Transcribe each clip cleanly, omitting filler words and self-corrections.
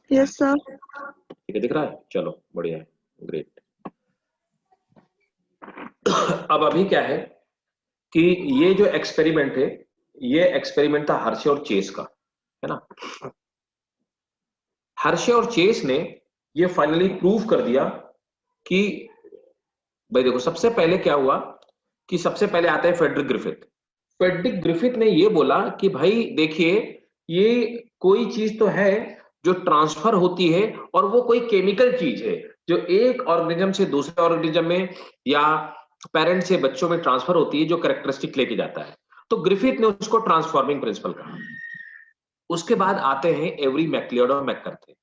Yes sir. ठीक है, दिख रहा है, चलो बढ़िया है, ग्रेट। अब अभी क्या है कि ये जो एक्सपेरिमेंट है, ये एक्सपेरिमेंट था हर्शे और चेस का, है ना। हर्शे और चेस ने ये फाइनली प्रूव कर दिया कि भाई देखो, सबसे पहले क्या हुआ कि सबसे पहले आता है फ्रेडरिक ग्रिफिथ। फ्रेडरिक ग्रिफिथ ने ये बोला कि भाई देखिए, ये कोई चीज तो है जो ट्रांसफर होती है, और वो कोई केमिकल चीज है जो एक ऑर्गेनिज्म से दूसरे ऑर्गेनिज्म में या पेरेंट से बच्चों में ट्रांसफर होती है, जो कैरेक्टरिस्टिक लेके जाता है। तो ग्रिफिथ ने उसको ट्रांसफॉर्मिंग प्रिंसिपल कहा। उसके बाद आते हैं एवरी मैक्लियोड और मैककर्थे।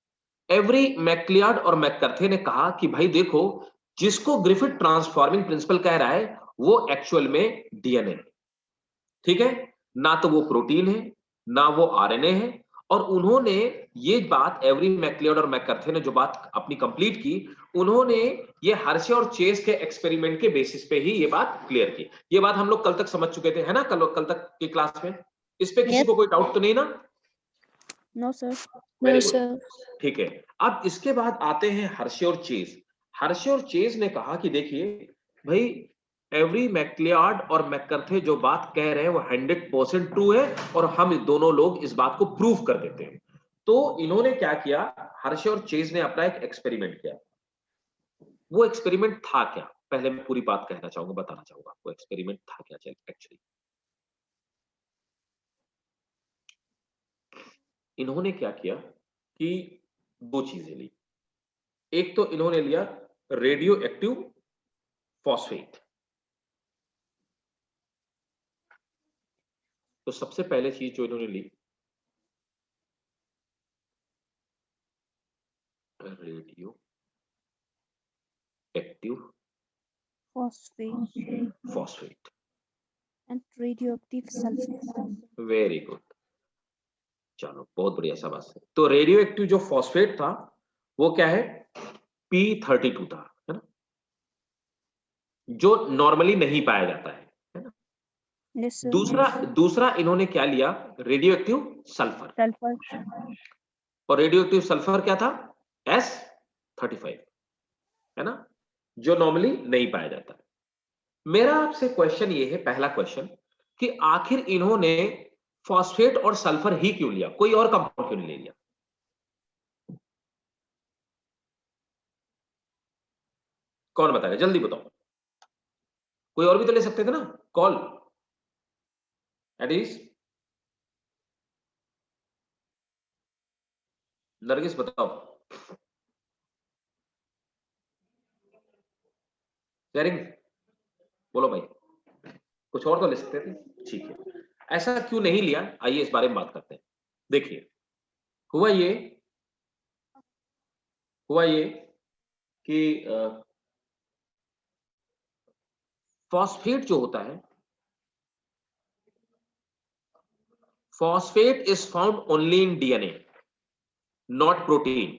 एवरी मैक्लियार्ड और मैककर्थे ने कहा कि भाई देखो, जिसको ग्रिफिथ ट्रांसफॉर्मिंग प्रिंसिपल कह रहा है वो एक्चुअल में डीएनए है, ठीक है, ना तो वो प्रोटीन है ना वो आरएनए है। और उन्होंने ये बात, एवरी मैक्लियोड और मैककर्थे ने जो बात अपनी कंप्लीट की, उन्होंने ये हर्शे और चेस के एक्सपेरिमेंट के बेसिस पे ही ये बात क्लियर की। ये बात हम लोग कल तक समझ चुके थे, है ना, कल तक की क्लास में। इस पे किसी को कोई डाउट तो नहीं ना? No sir. वेरी गुड, ठीक है। अब इसके बाद आते हैं हर्शे और चेस। हर्शे और चेस ने कहा कि देखिए भाई, एवरी मैक्लियार्ड और मैककर्थे जो बात कह रहे हैं वो 100% ट्रू है, और हम दोनों लोग इस बात को प्रूव कर देते हैं। तो इन्होंने क्या किया, हर्शे और चेस ने अपना एक एक्सपेरिमेंट किया। वो एक्सपेरिमेंट था क्या, पहले मैं पूरी बात कहना चाहूंगा, बताना चाहूंगा वो एक्सपेरिमेंट था क्या एक्चुअली। इन्होंने क्या किया कि दो चीजें ली। एक तो इन्होंने लिया रेडियो एक्टिव फॉस्फेट। तो सबसे पहले चीज जो इन्होंने ली, radioactive phosphate and radioactive sulphur. Very good, चलो बहुत बढ़िया, शाबाश। तो रेडियो एक्टिव जो फॉस्फेट था वो क्या है, P32 था, है ना, जो नॉर्मली नहीं पाया जाता है ना। Yes sir. दूसरा इन्होंने क्या लिया, रेडियो एक्टिव सल्फर। और रेडियो एक्टिव सल्फर क्या था, S35, है ना, जो नॉर्मली नहीं पाया जाता। मेरा आपसे क्वेश्चन ये है, पहला क्वेश्चन, कि आखिर इन्होंने फॉस्फेट और सल्फर ही क्यों लिया, कोई और कंपाउंड क्यों नहीं ले लिया? कौन बताएगा, जल्दी बताओ। कोई और भी तो ले सकते थे ना, कॉल एट इज। नरगिस बताओ, शेयरिंग बोलो भाई, कुछ और तो ले सकते थे। ठीक है, ऐसा क्यों नहीं लिया, आइए इस बारे में बात करते हैं। देखिए, हुआ ये कि फॉस्फेट जो होता है, phosphate is found only in DNA, not protein,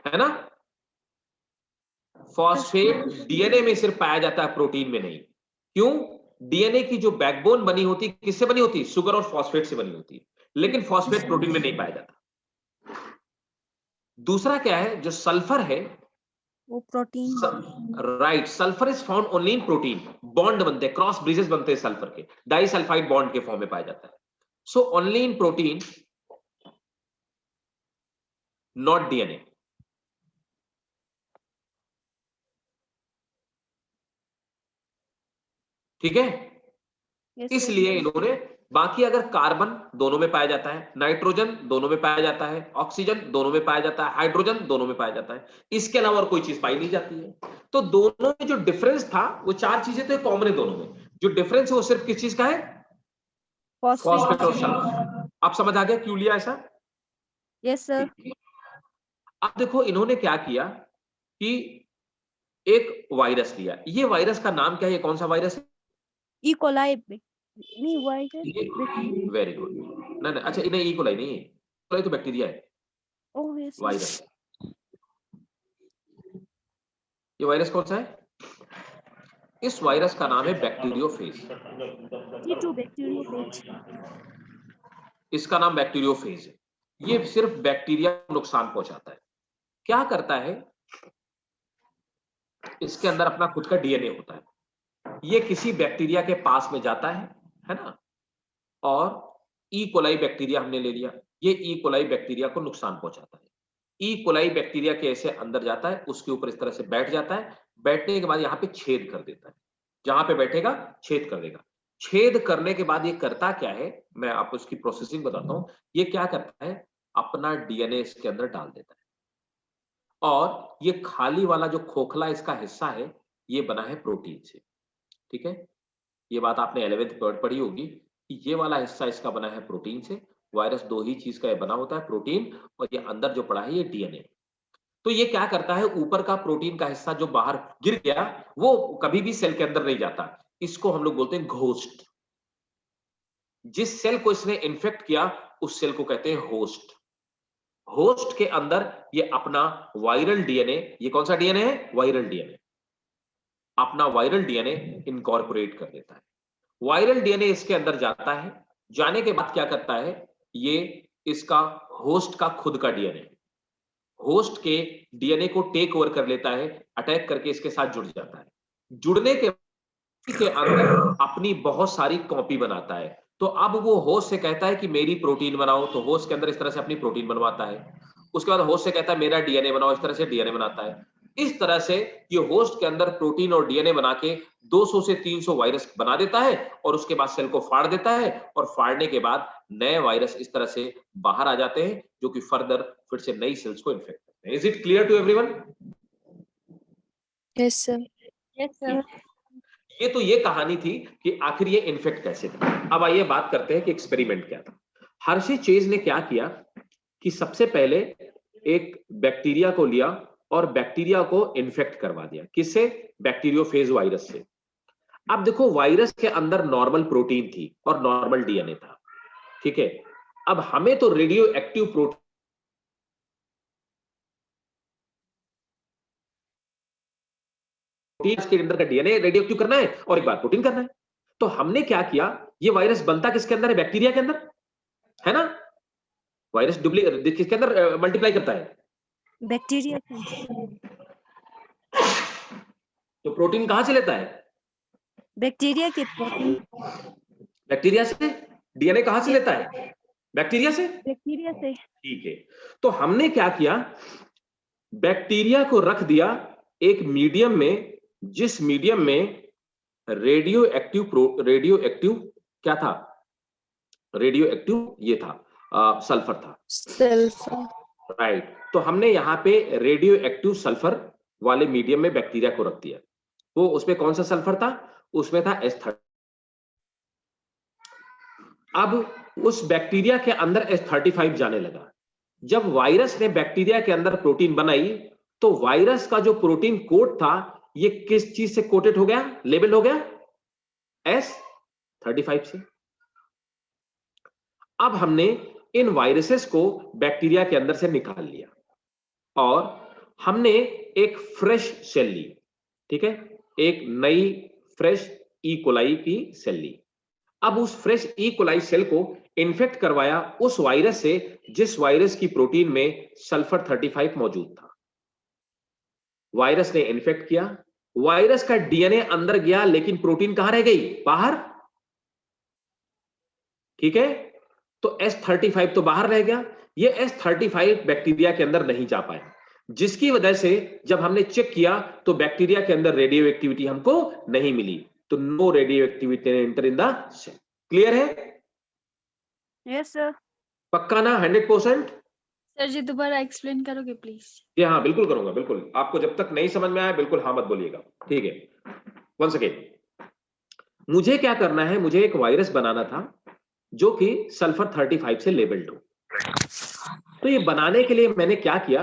है ना। फॉस्फेट डीएनए में सिर्फ पाया जाता है, प्रोटीन में नहीं। क्यों? डीएनए की जो बैकबोन बनी होती है, किससे बनी होती है, शुगर और फॉस्फेट से बनी होती है, लेकिन फॉस्फेट प्रोटीन में नहीं पाया जाता। दूसरा क्या है, जो सल्फर है वो protein. Right, sulphur is found only in protein. Bond बनते हैं, क्रॉस ब्रिजेस बनते हैं सल्फर के, डाइसल्फाइड बॉन्ड के फॉर्म में पाया जाता है। So only in protein, not DNA. ठीक है, इसलिए इन्होंने, बाकी अगर कार्बन दोनों में पाया जाता है, नाइट्रोजन दोनों में पाया जाता है, ऑक्सीजन दोनों में पाया जाता है, हाइड्रोजन दोनों में पाया जाता है, इसके अलावा और कोई चीज पाई नहीं जाती है। तो दोनों में जो डिफरेंस था, वो चार चीजें तो कॉमन है दोनों में, जो डिफरेंस है वो सिर्फ किस चीज का है, फॉस्फेट और सल्फर। आप समझ आ गया क्यों लिया ऐसा? Yes sir. अब देखो इन्होंने क्या किया कि एक वायरस लिया। ये वायरस का नाम क्या है, ये कौन सा वायरस है? ई कोलाई नहीं, वायरस। वेरी गुड, ना अच्छा, इन्हें ई कोलाई नहीं है, कोलाई तो बैक्टीरिया है, ओह यस। वायरस। ये वायरस कौन सा है? इस वायरस का नाम है बैक्टीरियोफेज। ये टू बैक्टीरियोफेज। इसका नाम बैक्टीरियोफेज है। ये सिर्फ बैक्टीरिया को नुकसान पहुंचाता है। क्या करता है, इसके अंदर अपना खुद का डीएनए होता है, ये किसी बैक्टीरिया के पास में जाता है ना, और ई कोलाई बैक्टीरिया हमने ले लिया, ये ई कोलाई बैक्टीरिया को नुकसान पहुंचाता है। ई कोलाई बैक्टीरिया के ऐसे अंदर जाता है, उसके ऊपर इस तरह से बैठ जाता है, बैठने के बाद यहाँ पे छेद कर देता है, जहां पे बैठेगा छेद कर देगा। छेद करने के बाद ये करता क्या है, मैं आपको इसकी प्रोसेसिंग बताता हूं। ये क्या करता है, अपना डीएनए इसके अंदर डाल देता है, और ये खाली वाला जो खोखला इसका हिस्सा है, ये बना है प्रोटीन से। ठीक है, ये बात आपने 11th पढ़ी होगी कि ये वाला हिस्सा इसका बना है प्रोटीन से। वायरस दो ही चीज का ये बना होता है, प्रोटीन, और ये अंदर जो पड़ा है ये डीएनए। तो ये क्या करता है, ऊपर का प्रोटीन का हिस्सा जो बाहर गिर गया, वो कभी भी सेल के अंदर नहीं जाता। इसको हम लोग बोलते हैं घोस्ट। जिस सेल को इसने इन्फेक्ट किया, उस सेल को कहते हैं होस्ट। होस्ट के अंदर ये अपना वायरल डीएनए, ये कौन सा डीएनए है, वायरल डीएनए, अपना वायरल डीएनए इनकॉर्पोरेट कर देता है। वायरल डीएनए इसके अंदर जाता है, जाने के बाद क्या करता है, ये इसका होस्ट का खुद का डीएनए, होस्ट के डीएनए को टेक ओवर कर लेता है, अटैक करके इसके साथ जुड़ जाता है। जुड़ने के अंदर अपनी बहुत सारी कॉपी बनाता है। तो अब वो होस्ट से कहता है कि मेरी प्रोटीन बनाओ, तो होस्ट के अंदर इस तरह से अपनी प्रोटीन बनवाता है। उसके बाद होस्ट से कहता है मेरा डीएनए बनाओ, इस तरह से डीएनए बनाता है। इस तरह से ये होस्ट के अंदर प्रोटीन और डीएनए बना के 200 से 300 वायरस बना देता है, और उसके बाद सेल को फाड़ देता है, और फाड़ने के बाद नए वायरस इस तरह से बाहर आ जाते हैं, जो कि फर्दर फिर से नई सेल्स को इन्फेक्ट करते हैं। Is it clear to everyone? Yes sir. Yes sir. ये तो ये कहानी थी कि आखिर ये इन्फेक्ट कैसे था। अब आइए बात करते हैं कि एक्सपेरिमेंट क्या था। हर्शी चेज ने क्या किया कि सबसे पहले एक बैक्टीरिया को लिया और बैक्टीरिया को इन्फेक्ट करवा दिया। किससे? बैक्टीरियोफेज वायरस से। अब देखो, वायरस के अंदर नॉर्मल प्रोटीन थी और नॉर्मल डीएनए था, ठीक है। अब हमें तो रेडियो एक्टिव प्रोटीन के अंदर का डीएनए रेडियो एक्टिव करना है और एक बार प्रोटीन करना है। तो हमने क्या किया, ये वायरस बनता किसके अंदर है, बैक्टीरिया के अंदर, है ना। वायरस डुप्लीकेट किसके अंदर मल्टीप्लाई करता है, बैक्टीरिया। तो प्रोटीन कहां से लेता है, बैक्टीरिया के प्रोटीन। बैक्टीरिया से। डीएनए कहां से लेता है, बैक्टीरिया से। बैक्टीरिया से। ठीक है, तो हमने क्या किया, बैक्टीरिया को रख दिया एक मीडियम में, जिस मीडियम में रेडियो एक्टिव क्या था, रेडियो एक्टिव ये था, सल्फर था, सल्फर। राइट। तो हमने यहाँ पे रेडियो एक्टिव सल्फर वाले मीडियम में बैक्टीरिया को रख दिया। वो उसमें कौन सा सल्फर था, उसमें था S30। अब उस बैक्टीरिया के अंदर S35 जाने लगा। जब वायरस ने बैक्टीरिया के अंदर प्रोटीन बनाई, तो वायरस का जो प्रोटीन कोट था, ये किस चीज से कोटेड हो गया, लेबल हो गया, S35 से। अब हमने इन वायरसेस को बैक्टीरिया के अंदर से निकाल लिया और हमने एक फ्रेश सेल ली, ठीक है, एक नई फ्रेश ई कोलाई की सेल ली। अब उस फ्रेश ई कोलाई सेल को इन्फेक्ट करवाया उस वायरस से जिस वायरस की प्रोटीन में सल्फर 35 मौजूद था। वायरस ने इन्फेक्ट किया, वायरस का डीएनए अंदर गया, लेकिन प्रोटीन कहां रह गई, बाहर, ठीक है। तो S35 तो बाहर रह गया, ये S35 बैक्टीरिया के अंदर नहीं जा पाया, जिसकी वजह से जब हमने चेक किया तो बैक्टीरिया के अंदर रेडियो एक्टिविटी हमको नहीं मिली। तो no radioactivity enter in the cell. Clear है? Yes sir. पक्का ना 100%? सर जी दोबारा एक्सप्लेन करोगे प्लीज? जी हाँ, बिल्कुल करूंगा, बिल्कुल। आपको जब तक नहीं समझ में आया बिल्कुल हाँ मत बोलिएगा, ठीक है। वंस अगेन, मुझे क्या करना है, मुझे एक वायरस बनाना था जो कि सल्फर 35 से लेबल्ड हो। तो ये बनाने के लिए मैंने क्या किया,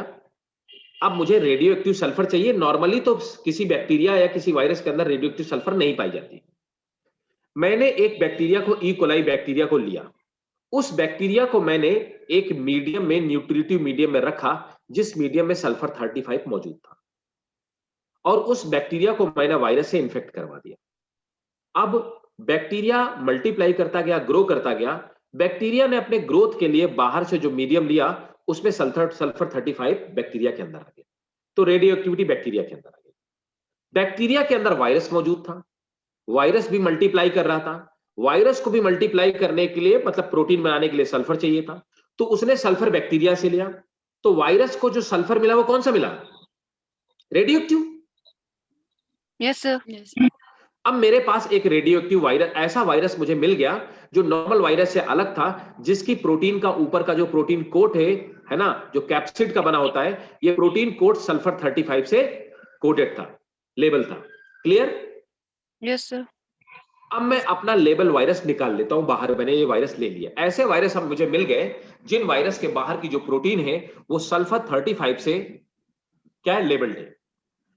अब मुझे रेडियो एक्टिव सल्फर चाहिए। नॉर्मली तो किसी बैक्टीरिया या किसी वायरस के अंदर रेडियो एक्टिव सल्फर नहीं पाई जाती। मैंने एक बैक्टीरिया को, ई कोलाई बैक्टीरिया को लिया, उस बैक्टीरिया को मैंने एक मीडियम में, न्यूट्रिटिव मीडियम में रखा, जिस मीडियम में सल्फर 35 मौजूद था, और उस बैक्टीरिया को मैंने वायरस से इन्फेक्ट करवा दिया। अब बैक्टीरिया मल्टीप्लाई करता गया, ग्रो करता गया, बैक्टीरिया ने अपने ग्रोथ के लिए बाहर से जो मीडियम लिया उसमें सल्फर 35 बैक्टीरिया के अंदर आ गया, तो रेडियो एक्टिविटी बैक्टीरिया के अंदर आ गई। बैक्टीरिया के अंदर वायरस मौजूद था, वायरस भी मल्टीप्लाई कर रहा था, वायरस को भी मल्टीप्लाई करने के लिए मतलब प्रोटीन बनाने के लिए सल्फर चाहिए था, तो उसने सल्फर बैक्टीरिया से लिया, तो वायरस को जो सल्फर मिला वो कौन सा मिला? Radio active. Yes, sir. Yes. अब मेरे पास एक रेडियो एक्टिव वायरस, ऐसा वायरस मुझे मिल गया जो नॉर्मल वायरस से अलग था, जिसकी प्रोटीन का ऊपर का जो प्रोटीन कोट है ना, जो कैप्सिड का बना होता है, ये प्रोटीन कोट सल्फर 35 से कोटेड था, लेबल था। क्लियर? Yes, sir. अब मैं अपना लेबल वायरस निकाल लेता हूं बाहर, मैंने ये वायरस ले लिया। ऐसे वायरस अब मुझे मिल गए जिन वायरस के बाहर की जो प्रोटीन है वो सल्फर 35 से क्या है, लेबल्ड है।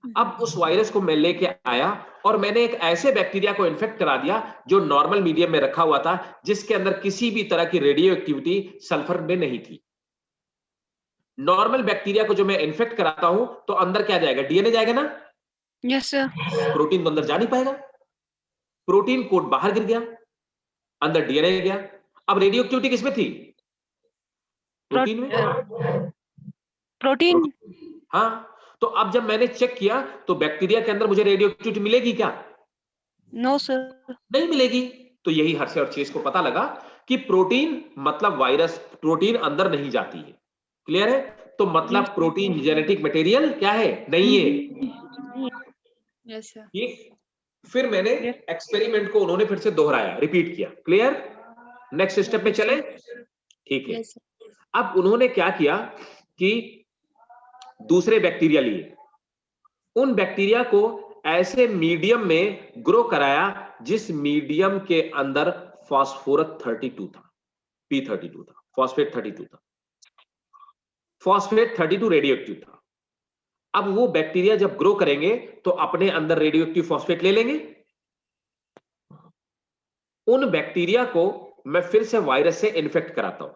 अब उस वायरस को मैं लेके आया और मैंने एक ऐसे बैक्टीरिया को इन्फेक्ट करा दिया जो नॉर्मल मीडियम में रखा हुआ था, जिसके अंदर किसी भी तरह की रेडियो एक्टिविटी सल्फर में नहीं थी। नॉर्मल बैक्टीरिया को जो मैं इन्फेक्ट कराता हूं तो अंदर क्या जाएगा? डीएनए जाएगा ना, Yes, sir. प्रोटीन तो अंदर जा नहीं पाएगा। प्रोटीन कोड बाहर गिर गया, अंदर डीएनए गया। अब रेडियो एक्टिविटी किसमें थी? प्रोटीन में। Protein. हाँ, तो अब जब मैंने चेक किया तो बैक्टीरिया के अंदर मुझे रेडियो एक्टिविटी मिलेगी क्या? No, sir. नहीं मिलेगी। तो यही हर से और चीज को पता लगा कि प्रोटीन मतलब वायरस, प्रोटीन अंदर नहीं जाती है। क्लियर है? तो मतलब प्रोटीन जेनेटिक मटेरियल क्या है? नहीं है। Yes, sir. ये फिर मैंने Yes. एक्सपेरिमेंट को उन्होंने फिर से दोहराया, रिपीट किया। क्लियर? नेक्स्ट स्टेप पे चले। ठीक है। Yes, sir. अब उन्होंने क्या किया कि दूसरे बैक्टीरिया लिए, उन बैक्टीरिया को ऐसे मीडियम में ग्रो कराया जिस मीडियम के अंदर फास्फोरस 32 था, P32 था, फॉस्फेट 32 था, फॉस्फेट 32 रेडियो एक्टिव था। अब वो बैक्टीरिया जब ग्रो करेंगे तो अपने अंदर रेडियो एक्टिव फॉस्फेट ले लेंगे। उन बैक्टीरिया को मैं फिर से वायरस से इन्फेक्ट कराता हूं।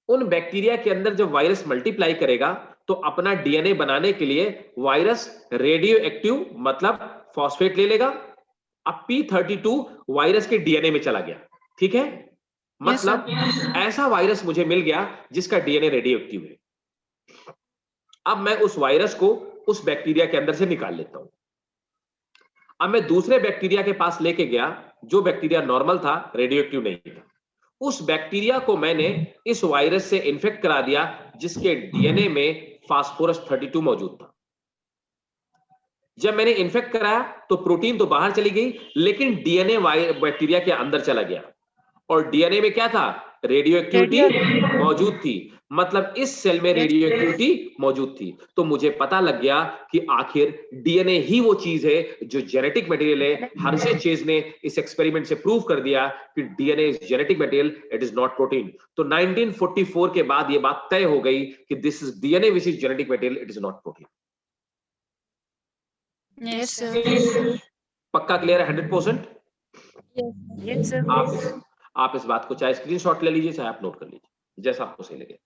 उन बैक्टीरिया के अंदर जब वायरस मल्टीप्लाई करेगा तो अपना डीएनए बनाने के लिए वायरस रेडियो एक्टिव मतलब फॉस्फेट ले लेगा। अब P32 वायरस के डीएनए में चला गया। ठीक है? Yes, sir. मतलब ऐसा वायरस मुझे मिल गया जिसका डीएनए रेडियो एक्टिव है। अब मैं उस वायरस को उस बैक्टीरिया के अंदर से निकाल लेता हूं। अब मैं दूसरे बैक्टीरिया के पास लेके गया, जो बैक्टीरिया नॉर्मल था, रेडियो एक्टिव नहीं था। उस बैक्टीरिया को मैंने इस वायरस से इन्फेक्ट करा दिया जिसके डीएनए में फास्फोरस 32 मौजूद था। जब मैंने इन्फेक्ट कराया तो प्रोटीन तो बाहर चली गई, लेकिन डीएनए बैक्टीरिया के अंदर चला गया और डीएनए में क्या था? रेडियो एक्टिविटी मौजूद थी। मतलब इस सेल में रेडियो एक्टिविटी मौजूद थी। तो मुझे पता लग गया कि आखिर डीएनए ही वो चीज है जो जेनेटिक मटेरियल है। हर्षे चेज ने इस एक्सपेरिमेंट से प्रूव कर दिया कि DNA is genetic material, it is not protein. तो 1944 के बाद ये बात तय हो गई कि this is DNA which is genetic material, it is not protein. Yes, sir. पक्का क्लियर है? 100%? Yes. Yes, sir. आप इस बात को चाहे स्क्रीनशॉट ले लीजिए, चाहे आप नोट कर लीजिए, जैसा आपको सही लगे।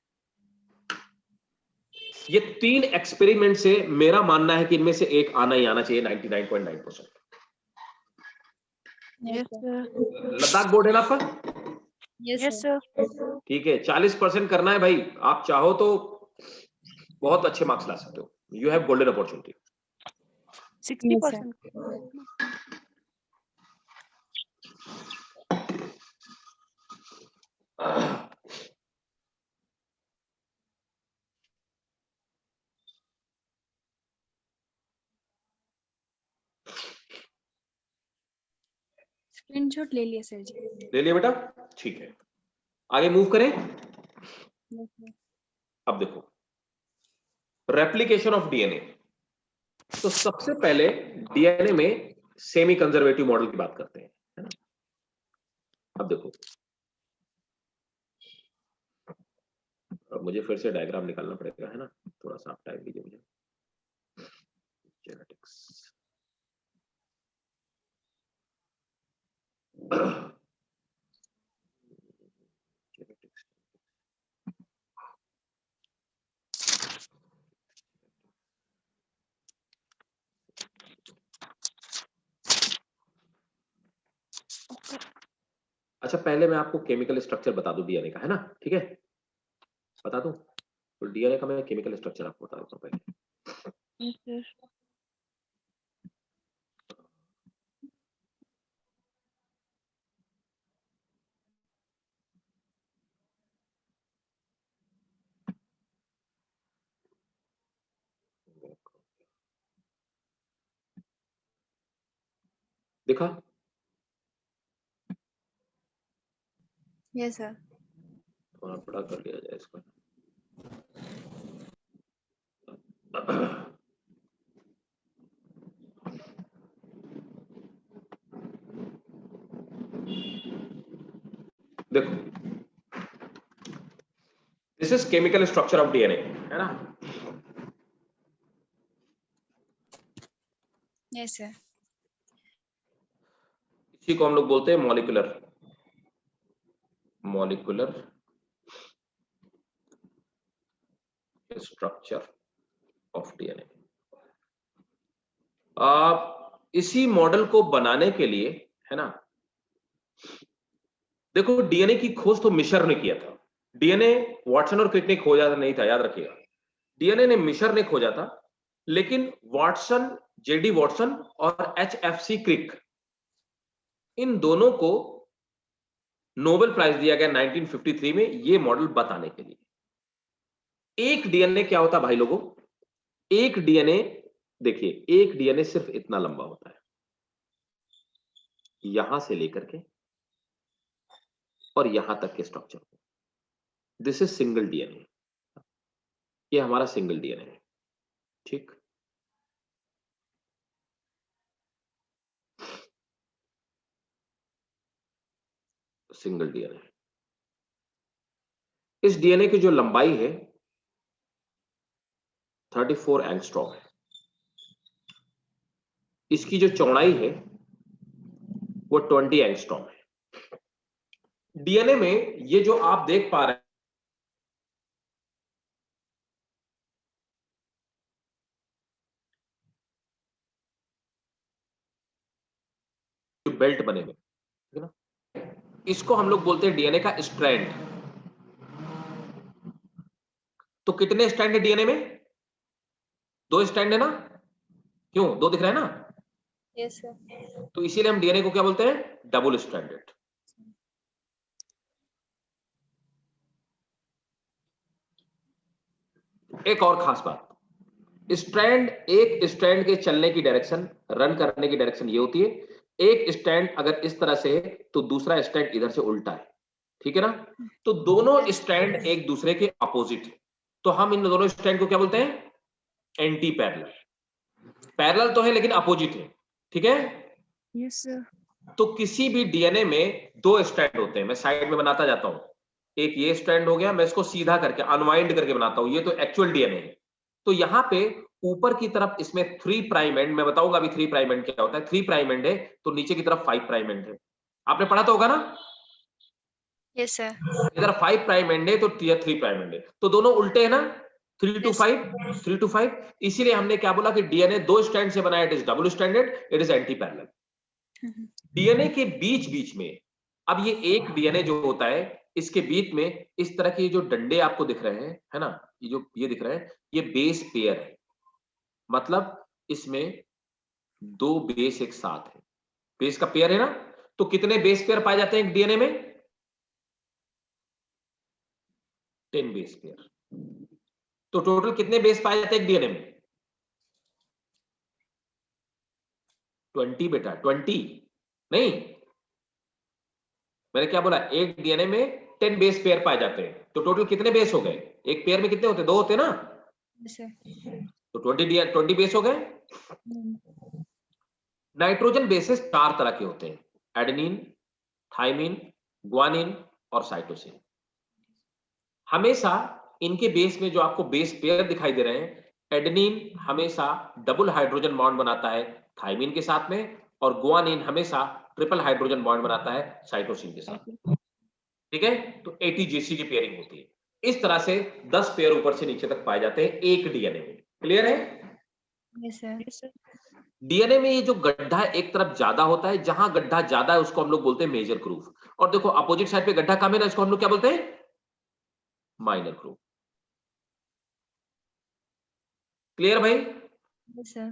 ये 3 एक्सपेरिमेंट से मेरा मानना है कि इनमें से एक आना ही आना चाहिए 99.9%। Yes, sir. लद्दाख बोर्ड है ना आपका? Yes, Yes, sir. sir. ठीक है, 40% करना है भाई। आप चाहो तो बहुत अच्छे मार्क्स ला सकते हो। You have golden opportunity. 60%. Screenshot ले लिया sir जी. ले लिया बेटा? ठीक है, आगे मूव करें। Yes, sir. अब देखो, रेप्लिकेशन ऑफ डीएनए। तो सबसे पहले डीएनए में सेमी कंजर्वेटिव मॉडल की बात करते हैं, है ना? अब देखो, अब मुझे फिर से डायग्राम निकालना पड़ेगा, है ना? थोड़ा सा आप टाइम दीजिए मुझे। जेनेटिक्स, अच्छा पहले मैं आपको केमिकल स्ट्रक्चर बता दूं डीएनए का, है ना, ठीक है, बता दूं, तो डीएनए का मैं केमिकल स्ट्रक्चर आपको बता देता हूं पहले। Yes, sir. देखा, Yes, sir. थोड़ा बड़ा कर लिया जाए इसको। देखो, this is chemical structure of DNA, है ना। Yes, sir. इसी को हम लोग बोलते हैं मॉलिक्यूलर स्ट्रक्चर ऑफ डीएनए। इसी मॉडल को बनाने के लिए, है ना, देखो डीएनए की खोज तो मिशर ने किया था। डीएनए वाटसन और क्रिक ने खोजा नहीं था, याद रखिएगा, डीएनए ने मिशर ने खोजा था, लेकिन वाटसन, जेडी वाटसन और एचएफसी क्रिक, इन दोनों को नोबेल प्राइज दिया गया 1953 में ये मॉडल बताने के लिए। एक डीएनए क्या होता भाई लोगों, एक डीएनए, देखिए एक डीएनए सिर्फ इतना लंबा होता है, यहां से लेकर के और यहां तक के structure. This is single DNA, ये हमारा सिंगल डीएनए है, ठीक। सिंगल डीएनए, इस डीएनए की जो लंबाई है 34 एंगस्ट्रॉम है, इसकी जो चौड़ाई है वो 20 एंगस्ट्रॉम है। डीएनए में ये जो आप देख पा रहे हैं, जो बेल्ट बने हुए, ठीक है ना, इसको हम लोग बोलते हैं डीएनए का स्ट्रैंड। तो कितने स्ट्रैंड है डीएनए में? 2 स्ट्रैंड है ना, क्यों 2 दिख रहा है ना, Yes, sir. तो इसीलिए हम डीएनए को क्या बोलते हैं, डबल स्ट्रैंडेड। एक और खास बात, स्ट्रैंड, एक स्ट्रैंड के चलने की डायरेक्शन, रन करने की डायरेक्शन ये होती है, एक स्ट्रैंड अगर इस तरह से है तो दूसरा स्ट्रैंड इधर से उल्टा है, ठीक है ना, तो दोनों स्ट्रैंड एक दूसरे के अपोजिट है, तो हम इन दोनों स्ट्रैंड को क्या बोलते हैं, एंटी पैरेलल। पैरेलल तो है लेकिन अपोजिट है, ठीक है। Yes, sir. तो किसी भी डीएनए में 2 स्ट्रैंड होते हैं, मैं साइड में बनाता जाता हूं, एक ये स्ट्रैंड हो गया, मैं इसको सीधा करके अनवाइंड करके बनाता हूं, ये तो एक्चुअल डीएनए है। तो यहां पे ऊपर की तरफ इसमें 3 प्राइम एंड, मैं बताऊंगा अभी 3 प्राइम एंड क्या होता है, 3 प्राइम एंड है, तो नीचे की तरफ 5 प्राइम एंड है, आपने पढ़ा तो होगा ना। Yes, sir. इधर 5 प्राइम एंड है तो 3 प्राइम एंड है, तो दोनों उल्टे है ना, 3 to Yes. 5, 3 to 5, इसीलिए हमने क्या बोला कि डीएनए 2 स्ट्रैंड से बना है, it is double stranded, it is anti parallel. DNA के बीच बीच में, अब ये एक डीएनए जो होता है, इसके बीच में इस तरह के जो डंडे आपको दिख रहे हैं, है ना, ये जो ये दिख रहे हैं, ये बेस पेयर है, मतलब इसमें 2 बेस एक साथ है, बेस का पेयर है ना। तो कितने बेस पेयर पाए जाते हैं एक डीएनए में? 10 बेस पेयर। तो टोटल कितने बेस पाए जाते हैं एक डीएनए में? 20 बेटा, 20 नहीं, मैंने क्या बोला, एक डीएनए में 10 बेस पेयर पाए जाते हैं, तो टोटल कितने बेस हो गए? एक पेयर में कितने होते हैं? 2 होते हैं ना, Yes, sir. तो 20 बेस हो गए। नाइट्रोजन बेसेस 4 तरह के होते हैं, एडेनिन, थाइमिन, ग्वानिन और साइटोसिन। हमेशा इनके बेस में जो आपको बेस पेयर दिखाई दे रहे हैं, एडेनिन हमेशा डबल हाइड्रोजन बॉन्ड बनाता है थाइमिन के साथ में, और ग्वानिन हमेशा ट्रिपल हाइड्रोजन बॉन्ड बनाता है साइटोसिन के साथ, ठीक है। तो एटीजीसी की पेयरिंग होती है, इस तरह से 10 पेयर ऊपर से नीचे तक पाए जाते हैं एक डीएनए में, क्लियर है। Yes, sir. Yes, sir. DNA में ये जो गड्ढा एक तरफ ज्यादा होता है, जहां गड्ढा ज्यादा है उसको हम लोग बोलते हैं मेजर ग्रूव, और देखो अपोजिट साइड पे गड्ढा कम है ना, इसको हम लोग क्या बोलते हैं, माइनर ग्रुप। क्लियर भाई? Yes, sir.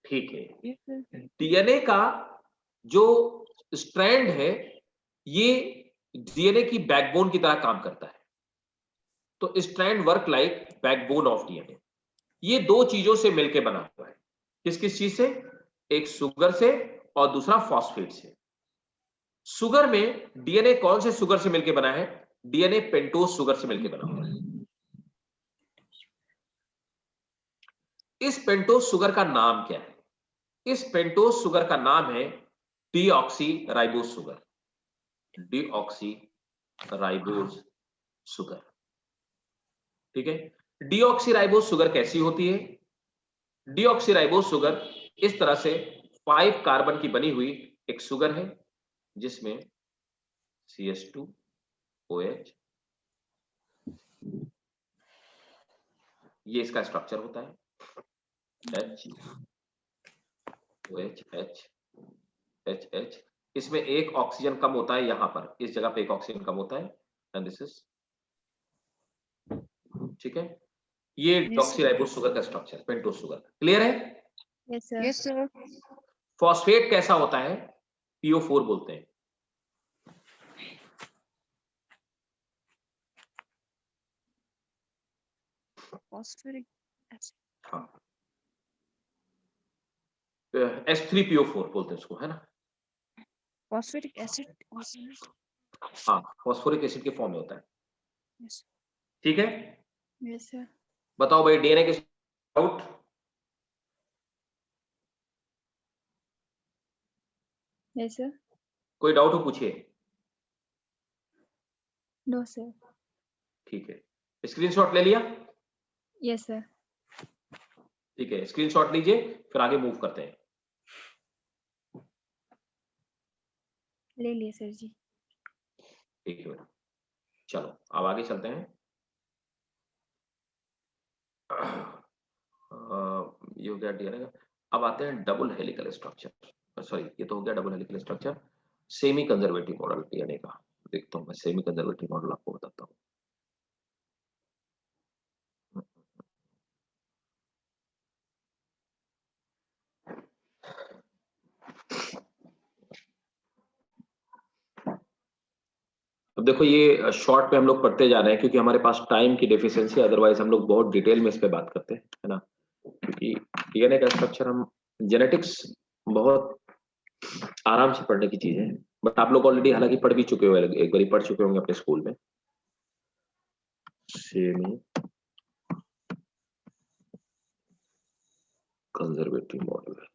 ठीक है। Yes, sir. डीएनए का जो स्ट्रैंड है ये डीएनए की बैकबोन की तरह काम करता है। तो strand work like backbone of DNA. ये दो चीजों से मिलकर बना हुआ है। किस किस चीज से? एक शुगर से और दूसरा फॉस्फेट से। शुगर में डीएनए कौन से शुगर से मिलकर बना है? डीएनए पेंटोज शुगर से मिलकर बना हुआ है। इस पेंटोज शुगर का नाम क्या है? इस पेंटोज शुगर का नाम है deoxy ribose sugar. Deoxy ribose sugar. ठीक है। डीऑक्सी राइबोज शुगर कैसी होती है? डीऑक्सी राइबोज शुगर इस तरह से 5 कार्बन की बनी हुई एक शुगर है जिसमें CH2OH ये इसका स्ट्रक्चर होता है। HOH इसमें एक ऑक्सीजन कम होता है, यहां पर इस जगह पे एक ऑक्सीजन कम होता है एंड दिस इज, ठीक है। ये डीऑक्सीराइबोज शुगर का स्ट्रक्चर, पेंटोज शुगर। क्लियर है? Yes, sir. Yes, sir. Phosphate कैसा होता है? PO4 बोलते हैं। Phosphoric acid. हाँ, H3PO4 बोलते हैं उसको, है ना? Phosphoric acid. Also. हाँ, फॉस्फोरिक एसिड के फॉर्म में होता है। Yes. ठीक है। Yes, sir. बताओ भाई, डीएनए के डाउट? Yes, sir. कोई डाउट हो पूछिए। No, sir. ठीक है, स्क्रीनशॉट ले लिया? Yes, sir. ठीक है, स्क्रीनशॉट लीजिए, फिर आगे मूव करते हैं। ले लिए सर जी। ठीक है बेटा, चलो अब आगे चलते हैं। ये हो गया डीएनए। अब आते हैं डबल हेलिकल स्ट्रक्चर। सॉरी, ये तो हो गया double helical structure. Semi conservative model DNA का देखता हूँ मैं। सेमी कंजर्वेटिव मॉडल आपको बताता हूँ। अब देखो, ये शॉर्ट पे हम लोग पढ़ते जा रहे हैं क्योंकि हमारे पास टाइम की डेफिशिएंसी, अदरवाइज हम लोग बहुत डिटेल में इस पे बात करते हैं, है ना? क्योंकि डीएनए का स्ट्रक्चर, हम जेनेटिक्स बहुत आराम से पढ़ने की चीज है, बट आप लोग ऑलरेडी हालांकि पढ़ भी चुके हो, एक बार पढ़ चुके होंगे अपने स्कूल में। Semi conservative model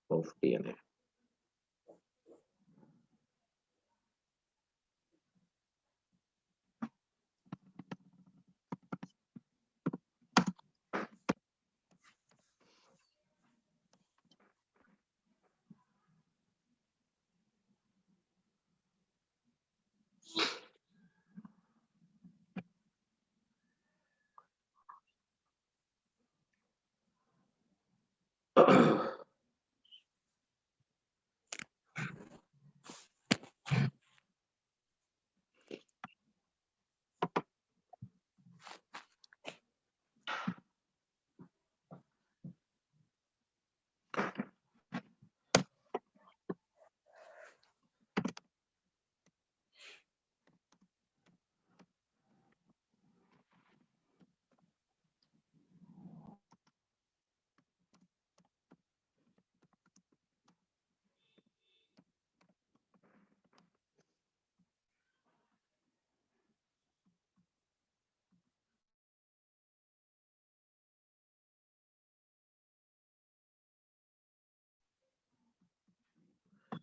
of DNA.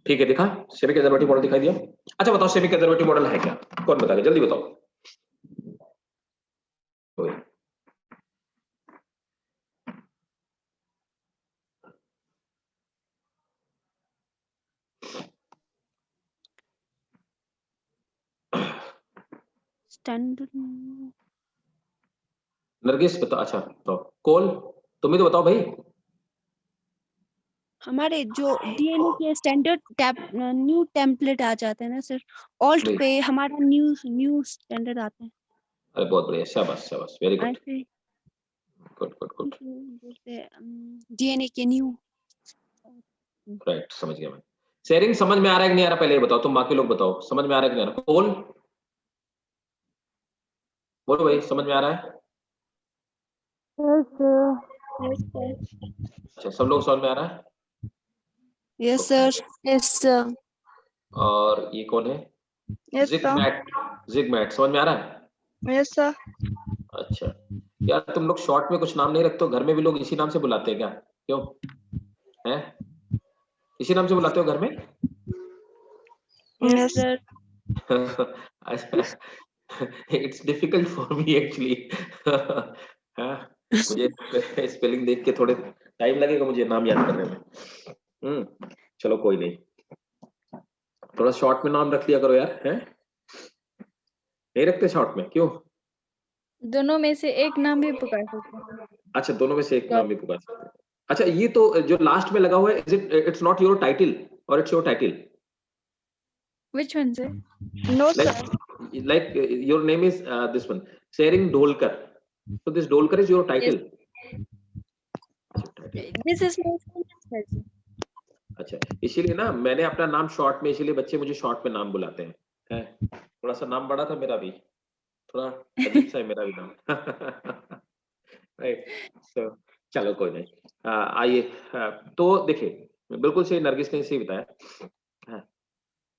ठीक है, दिखा सेमी कंजर्वेटिव मॉडल दिखाई दिया? अच्छा बताओ, सेमी कंजर्वेटिव मॉडल है क्या? कौन बताएगा, जल्दी बताओ। Standard. नरगिस बता। अच्छा तो कोल, तुम ही तो बताओ भाई। हमारे जो डीएनए के स्टैंडर्ड न्यू टेम्पलेट आ जाते हैं ना सर, ऑल्ट नहीं। पे हमारा न्यू स्टैंडर्ड आता है अरे बहुत बढ़िया, शाबाश शाबाश, वेरी गुड, ऐसे गुड गुड गुड, बोलते हैं डीएनए के न्यू। राइट, समझ गया मैं। शेयरिंग समझ में आ रहा है कि नहीं आ रहा, पहले ये बताओ, तुम बाकी लोग बताओ, समझ में आ रहा है कि नहीं आ रहा? बोल बोलो भाई, समझ में आ रहा है? अच्छा, सब लोग समझ में आ रहा है? Yes sir. Yes sir. और ये कौन है? Yes sir. जिगमैट, जिगमैट समझ में आ रहा है? Yes sir. अच्छा, यार तुम लोग शॉर्ट में कुछ नाम नहीं रखते हो, घर में भी लोग इसी नाम से बुलाते हैं क्या? क्यों हैं? इसी नाम से बुलाते हो घर में? Yes sir. It's difficult for me actually. मुझे स्पेलिंग देख के थोड़े टाइम लगेगा मुझे नाम याद करने में। चलो कोई नहीं, थोड़ा शॉर्ट में नाम रख लिया करो यार, हैं? नहीं रखते शॉर्ट में, क्यों? दोनों में से एक नाम भी पुकार सकते हैं। अच्छा, दोनों में से एक नाम भी पुकार सकते हैं। अच्छा, ये तो जो लास्ट में लगा हुआ है, is it, it's not your title और it's your title? Which one, sir? No, sir. Like your name is this one, Sharing Dolkar. So this Dolkar is your title. This is my full name, sir. अच्छा, इसीलिए ना मैंने अपना नाम short में, इसीलिए बच्चे मुझे शॉर्ट में नाम बुलाते हैं। थोड़ा सा नाम बड़ा था मेरा भी, थोड़ा अजीब सा है मेरा भी नाम। राइट, तो चलो कोई नहीं। आइए, तो देखिए बिल्कुल सही नरगिस ने सही बताया।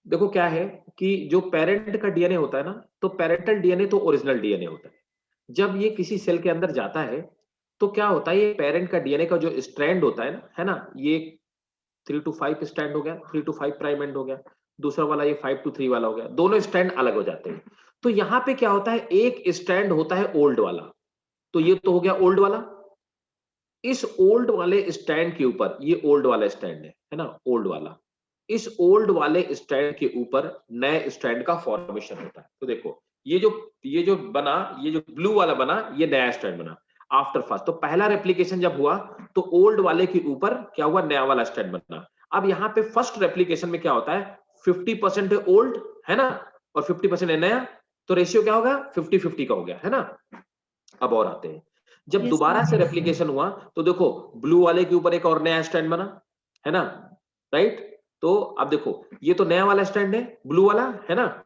देखो क्या है कि जो पेरेंट का डीएनए होता है ना, तो पेरेंटल डीएनए तो ओरिजिनल डीएनए होता है। जब ये किसी सेल के अंदर जाता है तो क्या होता है, ये पेरेंट का डीएनए का जो स्ट्रैंड होता है ना, ये 3 to 5 स्टैंड हो गया, 3 to 5 प्राइम एंड हो गया, दूसरा वाला ये 5 to 3 वाला हो गया, दोनों स्टैंड अलग हो जाते हैं। तो यहाँ पे क्या होता है, एक स्टैंड होता है ओल्ड वाला, तो ये तो हो गया ओल्ड वाला। इस ओल्ड वाले स्टैंड के ऊपर, ये ओल्ड वाला स्टैंड है ना, ओल्ड वाला, इस ओल्ड वाले स्टैंड के ऊपर नए स्टैंड का फॉर्मेशन होता है। तो देखो ये जो बना, ये जो ब्लू वाला बना, ये नया स्टैंड बना आफ्टर फर्स्ट। तो पहला रेप्लिकेशन जब हुआ तो ओल्ड वाले के ऊपर क्या हुआ, नया वाला स्टैंड बना। अब यहाँ पे फर्स्ट रेप्लिकेशन में क्या होता है, 50% है ओल्ड, है ना, और 50% है नया, तो रेशियो क्या होगा, 50-50 का हो गया, है ना। अब और आते हैं, जब Yes, दोबारा sir. से रेप्लिकेशन हुआ तो देखो ब्लू वाले के ऊपर एक और नया स्टैंड बना, है ना, राइट। तो अब देखो ये तो नया वाला स्टैंड है, ब्लू वाला, है ना।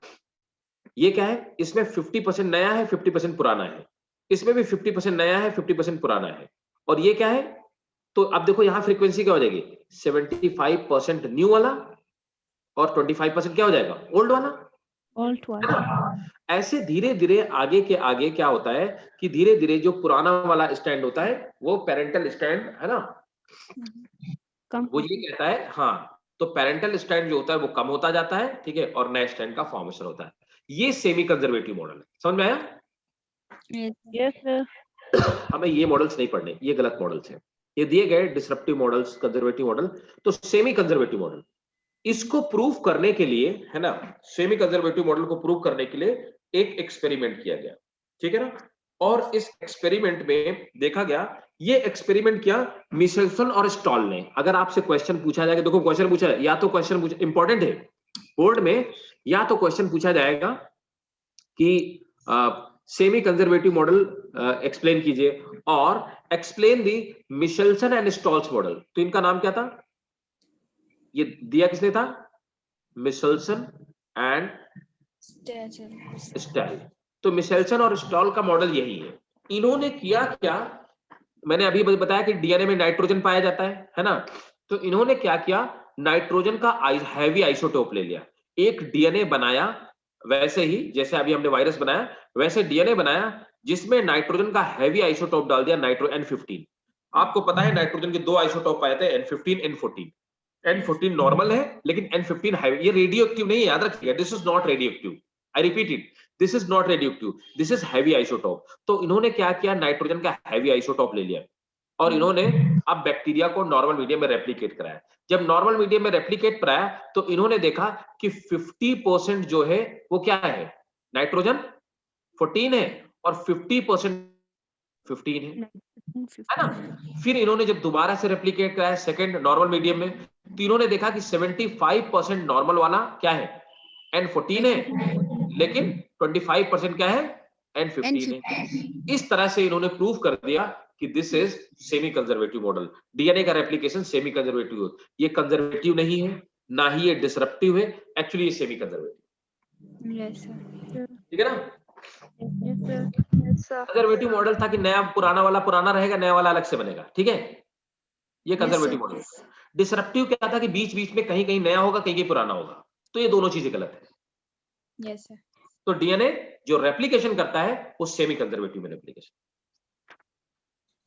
ये क्या है, इसमें 50% नया है, 50% पुराना है, इसमें भी 50% नया है, 50% पुराना है। और ये क्या है, तो अब देखो यहां फ्रीक्वेंसी क्या हो जाएगी, 75% न्यू वाला और 25% क्या हो जाएगा, ओल्ड वाला। Alt है one. ना? ऐसे धीरे धीरे आगे के आगे क्या होता है कि धीरे धीरे जो पुराना वाला स्टैंड होता है, वो पेरेंटल स्टैंड, है ना, कम वो ये कहता है, हाँ, तो पेरेंटल स्टैंड जो होता है वो कम होता जाता है, ठीक है, और नए स्टैंड का फॉर्मेशन होता है। ये सेमी कंजर्वेटिव मॉडल है, समझ में आया? Yes. Yes, sir. हमें ये मॉडल्स नहीं पढ़ने, ये गलत मॉडल्स हैं। ये दिए गए डिसरप्टिव मॉडल्स, कंजर्वेटिव मॉडल, तो सेमी कंजर्वेटिव मॉडल, इसको प्रूव करने के लिए, है ना, सेमी कंजर्वेटिव मॉडल को प्रूव करने के लिए एक एक्सपेरिमेंट किया गया, ठीक है ना। और इस एक्सपेरिमेंट में देखा गया, ये एक्सपेरिमेंट किया मिशेल्सन और स्टॉल ने। अगर आपसे क्वेश्चन पूछा जाएगा, देखो क्वेश्चन पूछा है, या तो क्वेश्चन पूछा, इंपॉर्टेंट है बोर्ड में, या तो क्वेश्चन पूछा जाएगा कि सेमी कंजर्वेटिव मॉडल एक्सप्लेन कीजिए, और explain the Meselson and Stahl's model. तो इनका नाम क्या था, ये दिया किसने था, मिशेल्सन एंड स्टॉल। तो मिशेल्सन और स्टॉल का मॉडल यही है। इन्होंने किया क्या, मैंने अभी बताया कि डीएनए में नाइट्रोजन पाया जाता है ना। तो इन्होंने क्या किया, नाइट्रोजन का हैवी आइसोटोप ले लिया, एक डीएनए बनाया, वैसे ही जैसे अभी हमने वायरस बनाया, वैसे डीएनए बनाया जिसमें नाइट्रोजन का हैवी आइसोटोप डाल दिया, नाइट्रो N15। आपको पता है नाइट्रोजन के दो आइसोटोप पाए थे, N15 N14। N14 नॉर्मल है, लेकिन N15 हैवी, ये रेडियो एक्टिव नहीं है, याद रखिएगा, this is not radio active, I repeat it, this is not radio active, this is heavy isotope. तो इन्होंने क्या किया, नाइट्रोजन का हैवी आइसोटोप ले लिया, और इन्होंने अब बैक्टीरिया को नॉर्मल मीडियम में रेप्लिकेट कराया। जब नॉर्मल मीडियम में रेप्लिकेट कराया तो इन्होंने देखा कि 50% जो है वो क्या है, नाइट्रोजन 14 है, और 50% 15 है। है ना। फिर इन्होंने जब दोबारा से रेप्लिकेट कराया सेकंड नॉर्मल मीडियम में, तो इन्होंने देखा कि 75% नॉर्मल वाला क्या है, N14 है, लेकिन 25% क्या है, N15 है। इस तरह से इन्होंने प्रूव कर दिया कि this is semi conservative model. DNA का रेप्लिकेशन सेमी कंजर्वेटिव, ये कंजर्वेटिव नहीं है, ना ही ये डिसरप्टिव है, एक्चुअली ये सेमी कंजर्वेटिव। Yes sir. ठीक है ना। Yes sir. Yes sir. Conservative model था कि नया पुराना वाला पुराना रहेगा, नया वाला अलग से बनेगा, ठीक है, ये Yes, conservative sir. Model. Disruptive क्या था कि बीच बीच में कहीं कहीं नया होगा, कहीं कहीं पुराना होगा, तो ये दोनों चीजें गलत है। Yes sir. तो डीएनए जो रेप्लिकेशन करता है वो सेमी कंजर्वेटिव में replication.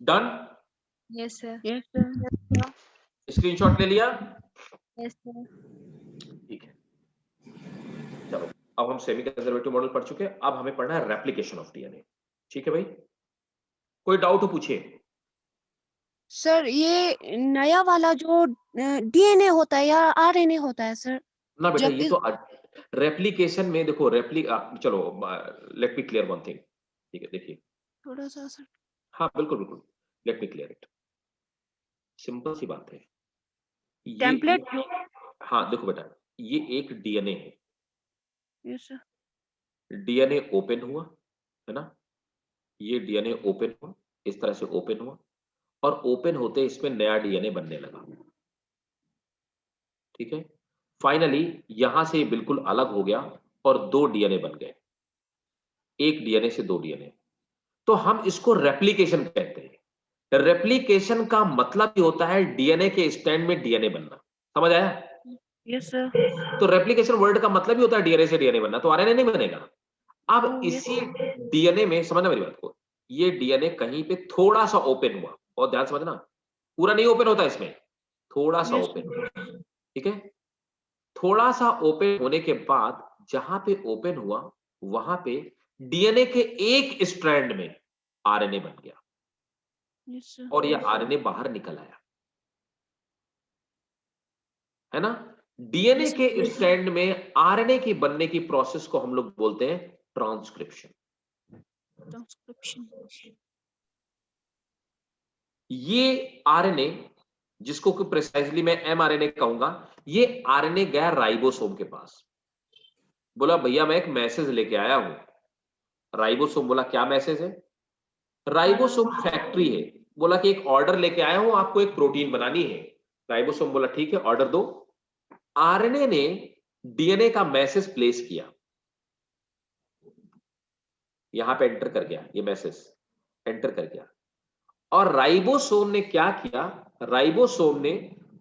Done. Yes sir. Yes, sir. Screenshot ले लिया, यस सर। ठीक है। चलो अब हम सेमी कंजर्वेटिव मॉडल पढ़ चुके हैं, अब हमें पढ़ना है रेप्लिकेशन ऑफ डीएनए। ठीक है भाई, कोई डाउट हो पूछिए। सर ये नया वाला जो डीएनए होता है या आरएनए होता है सर? ना बेटा जब ये तो रेप्लिकेशन में देखो चलो let me clear one thing, ठीक है, देखिए थोड़ा सा सर। हाँ बिल्कुल बिल्कुल, let me clear it. Simple सी बात है, ये टेम्पलेट जो। हाँ देखो बेटा, ये एक डीएनए है, यस सर। डीएनए ओपन हुआ है ना, ये डीएनए ओपन हुआ, इस तरह से ओपन हुआ, और ओपन होते इसमें नया डीएनए बनने लगा, ठीक है। फाइनली यहां से बिल्कुल अलग हो गया और दो डीएनए बन गए, एक डीएनए से दो डीएनए, तो हम इसको रेप्लिकेशन कहते हैं। रेप्लिकेशन का मतलब ही होता है डीएनए के स्टैंड में डीएनए बनना, समझ आया। Yes sir. तो रेप्लिकेशन वर्ड का मतलब ही होता है डीएनए से डीएनए बनना, तो आरएनए नहीं बनेगा। अब Oh, yes. इसी डीएनए में, समझना मेरी बात को, ये डीएनए कहीं पे थोड़ा सा ओपन हुआ, और ध्यान समझना, पूरा नहीं ओपन होता इसमें, थोड़ा सा Yes, ओपन, ठीक है। थोड़ा सा ओपन होने के बाद जहां पे ओपन हुआ वहां पे डीएनए के एक स्ट्रैंड में आरएनए बन गया, yes sir. और ये आरएनए बाहर निकल आया, है ना। डीएनए Yes, के स्ट्रैंड में आरएनए की बनने की प्रोसेस को हम लोग बोलते हैं ट्रांसक्रिप्शन। transcription. ये आरएनए, जिसको कि प्रिसाइजली मैं एमआरएनए कहूंगा, ये आरएनए गया राइबोसोम के पास, बोला भैया मैं एक मैसेज लेके आया हूं। राइबोसोम बोला क्या मैसेज है, राइबोसोम फैक्ट्री है, बोला कि एक ऑर्डर लेके आया हूं, आपको एक प्रोटीन बनानी है। राइबोसोम बोला ठीक है ऑर्डर दो। आरएनए ने डीएनए का मैसेज प्लेस किया, यहां पे एंटर कर गया, ये मैसेज एंटर कर गया, और राइबोसोम ने क्या किया, राइबोसोम ने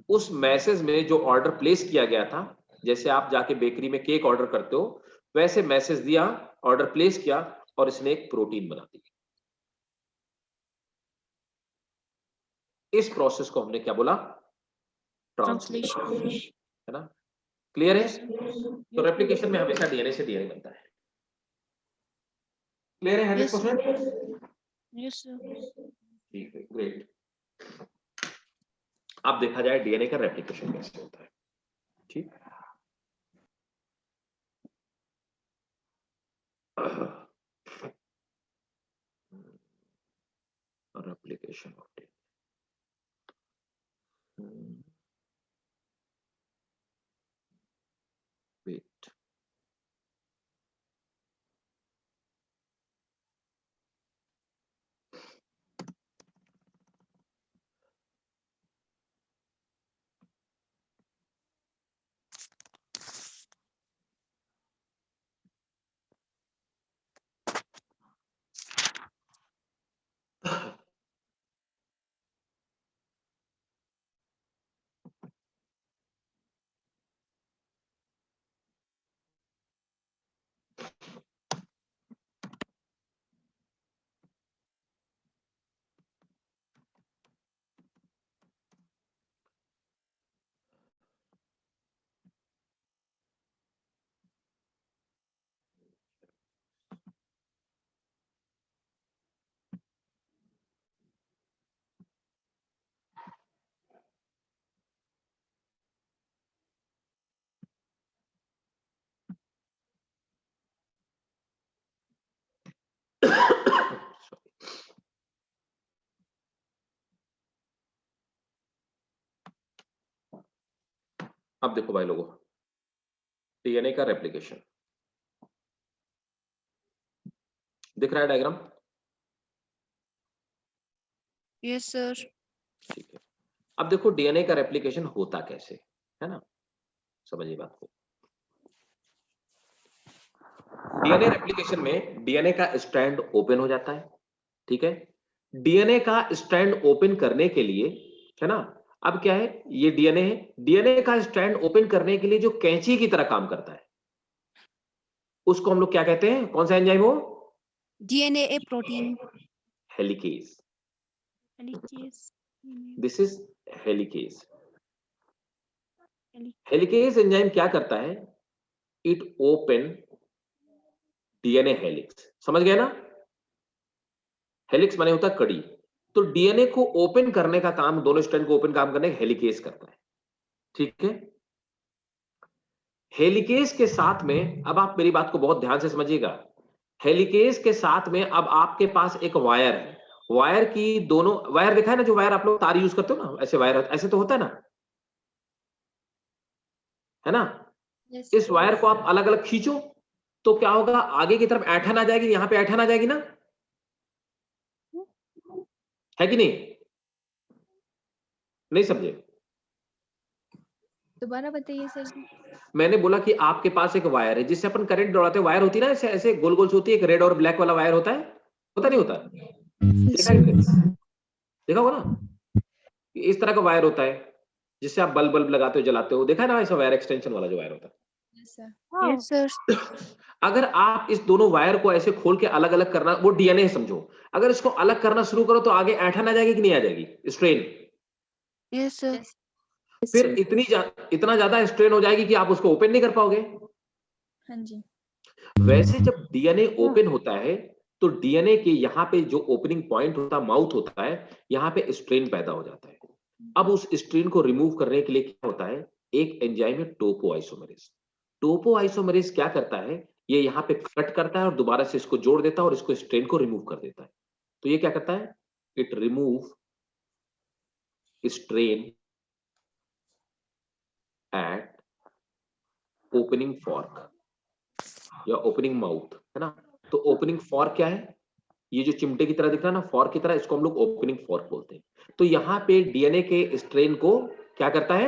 उस मैसेज में जो ऑर्डर प्लेस किया गया था, जैसे आप जाके बेकरी में केक ऑर्डर करते हो, वैसे मैसेज दिया, ऑर्डर प्लेस किया, और इसने एक प्रोटीन बना दी। इस प्रोसेस को हमने क्या बोला, ट्रांसलेशन, है ना। क्लियर है। Yes, sir. तो Yes, sir. रेप्लिकेशन में हमेशा डीएनए से डीएनए बनता है। क्लियर है Yes, sir. 100%। Yes, sir. ठीक है, ग्रेट। अब देखा जाए डीएनए का रेप्लिकेशन कैसे होता है, ठीक। रेप्लिकेशन ऑफ डीएनए, वेट, अब देखो भाई लोगों, डीएनए का रेप्लिकेशन दिख रहा है डायग्राम? Yes sir. ठीक है, अब देखो डीएनए का रेप्लिकेशन होता कैसे है ना, समझिए बात को। डीएनए रेप्लिकेशन में डीएनए का स्ट्रैंड ओपन हो जाता है, ठीक है। डीएनए का स्ट्रैंड ओपन करने के लिए, है ना, अब क्या है, ये डीएनए है, डीएनए का स्ट्रैंड ओपन करने के लिए जो कैंची की तरह काम करता है उसको हम लोग क्या कहते हैं, कौन सा एंजाइम हो? DNA protein. Helicase. Helicase. This is helicase. Helicase enzyme क्या करता है, इट ओपन डीएनए हेलिक्स, समझ गए ना? हेलिक्स माने होता है कड़ी, तो डीएनए को ओपन करने का काम, दोनों स्ट्रैंड को ओपन काम करने का हेलिकेज करता है, ठीक है। हेलिकेज के साथ में, अब आप मेरी बात को बहुत ध्यान से समझिएगा, हेलिकेज के साथ में अब आपके पास एक वायर है, वायर की दोनों, वायर देखा है ना, जो वायर आप लोग तार यूज करते हो ना, ऐसे वायर, ऐसे तो होता है ना, है ना? यस इस वायर को आप अलग अलग खींचो तो क्या होगा, आगे की तरफ ऐठन आ जाएगी, यहां पे ऐठन आ जाएगी ना, है कि नहीं? नहीं समझे? दोबारा बताइए सर जी। मैंने बोला कि आपके पास एक वायर है जिससे अपन करंट दौड़ाते हैं, वायर होती है ना, ऐसे ऐसे गोल गोल से होती है, एक रेड और ब्लैक वाला वायर होता है, होता नहीं होता? देखा है क्या? देखा होगा ना, इस तरह का वायर होता है जिससे आप बल्ब बल्ब लगाते हो, जलाते हो, देखा है ना, ऐसा वायर एक्सटेंशन वाला जो वायर होता यस सर। Yes sir. है। अगर आप इस दोनों वायर को ऐसे खोल के अलग अलग करना, वो डीएनए है समझो, अगर इसको अलग करना शुरू करो तो आगे ऐठन आ जाएगी कि नहीं आ जाएगी, स्ट्रेन? Yes sir. यस फिर इतना ज्यादा स्ट्रेन हो जाएगी कि आप उसको ओपन नहीं कर पाओगे। हाँ जी। वैसे जब डीएनए ओपन होता है तो डीएनए के यहाँ पे जो ओपनिंग पॉइंट होता है, माउथ होता है, यहाँ पे स्ट्रेन पैदा हो जाता है। अब उस स्ट्रेन को रिमूव करने के लिए क्या होता है, एक एंजाइम है टोपोआइसोमरेज। टोपोआइसोमरेज क्या करता है, ये यहाँ पे कट करता है और दोबारा से इसको जोड़ देता है और इसको स्ट्रेन को रिमूव कर देता है। तो ये क्या करता है, it remove strain eight opening fork या ओपनिंग माउथ, है ना। तो ओपनिंग फॉर्क क्या है, ये जो चिमटे की तरह दिख रहा है ना, फॉर्क की तरह, इसको हम लोग ओपनिंग फॉर्क बोलते हैं। तो यहाँ पे डीएनए के स्ट्रेन को क्या करता है,